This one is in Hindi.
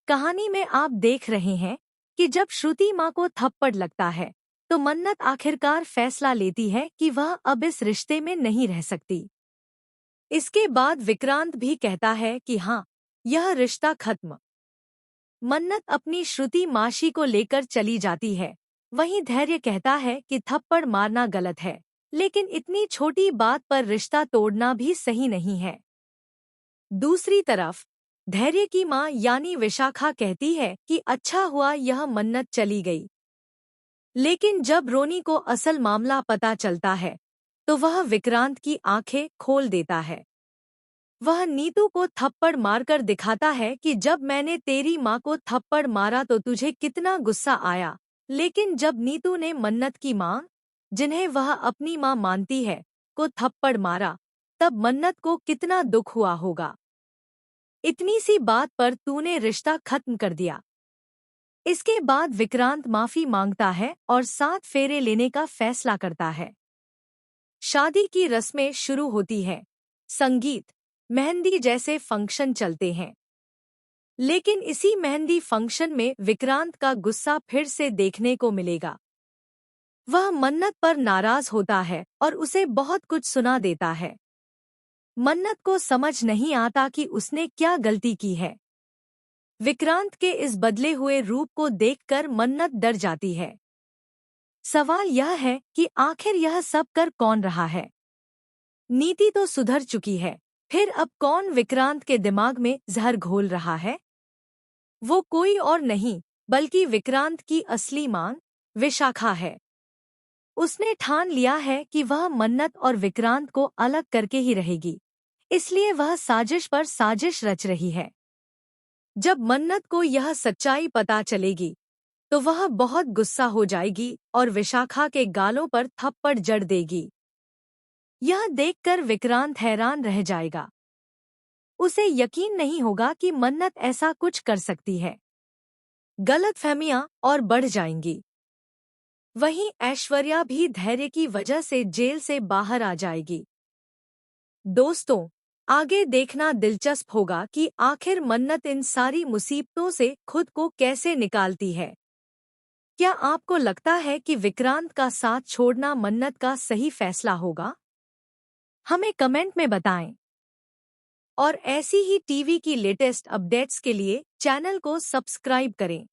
कहानी में आप देख रहे हैं कि जब श्रुति माँ को थप्पड़ लगता है तो मन्नत आखिरकार फैसला लेती है कि वह अब इस रिश्ते में नहीं रह सकती। इसके बाद विक्रांत भी कहता है कि हाँ, यह रिश्ता खत्म। मन्नत अपनी श्रुति मासी को लेकर चली जाती है। वहीं धैर्य कहता है कि थप्पड़ मारना गलत है, लेकिन इतनी छोटी बात पर रिश्ता तोड़ना भी सही नहीं है। दूसरी तरफ धैर्य की माँ यानी विशाखा कहती है कि अच्छा हुआ यह मन्नत चली गई। लेकिन जब रोनी को असल मामला पता चलता है तो वह विक्रांत की आंखें खोल देता है। वह नीतू को थप्पड़ मारकर दिखाता है कि जब मैंने तेरी माँ को थप्पड़ मारा तो तुझे कितना गुस्सा आया, लेकिन जब नीतू ने मन्नत की माँ, जिन्हें वह अपनी माँ मानती है, को थप्पड़ मारा, तब मन्नत को कितना दुख हुआ होगा। इतनी सी बात पर तूने रिश्ता खत्म कर दिया। इसके बाद विक्रांत माफी मांगता है और 7 फेरे लेने का फैसला करता है। शादी की रस्में शुरू होती हैं। संगीत, मेहंदी जैसे फंक्शन चलते हैं। लेकिन इसी मेहंदी फंक्शन में विक्रांत का गुस्सा फिर से देखने को मिलेगा। वह मन्नत पर नाराज होता है और उसे बहुत कुछ सुना देता है। मन्नत को समझ नहीं आता कि उसने क्या गलती की है। विक्रांत के इस बदले हुए रूप को देखकर मन्नत डर जाती है। सवाल यह है कि आखिर यह सब कर कौन रहा है। नीति तो सुधर चुकी है, फिर अब कौन विक्रांत के दिमाग में जहर घोल रहा है? वो कोई और नहीं बल्कि विक्रांत की असली मां विशाखा है। उसने ठान लिया है कि वह मन्नत और विक्रांत को अलग करके ही रहेगी, इसलिए वह साजिश पर साजिश रच रही है। जब मन्नत को यह सच्चाई पता चलेगी तो वह बहुत गुस्सा हो जाएगी और विशाखा के गालों पर थप्पड़ जड़ देगी। यह देखकर विक्रांत हैरान रह जाएगा। उसे यकीन नहीं होगा कि मन्नत ऐसा कुछ कर सकती है। गलतफहमियां और बढ़ जाएंगी। वहीं ऐश्वर्या भी धैर्य की वजह से जेल से बाहर आ जाएगी। दोस्तों, आगे देखना दिलचस्प होगा कि आखिर मन्नत इन सारी मुसीबतों से खुद को कैसे निकालती है। क्या आपको लगता है कि विक्रांत का साथ छोड़ना मन्नत का सही फैसला होगा? हमें कमेंट में बताएं। और ऐसी ही टीवी की लेटेस्ट अपडेट्स के लिए चैनल को सब्सक्राइब करें।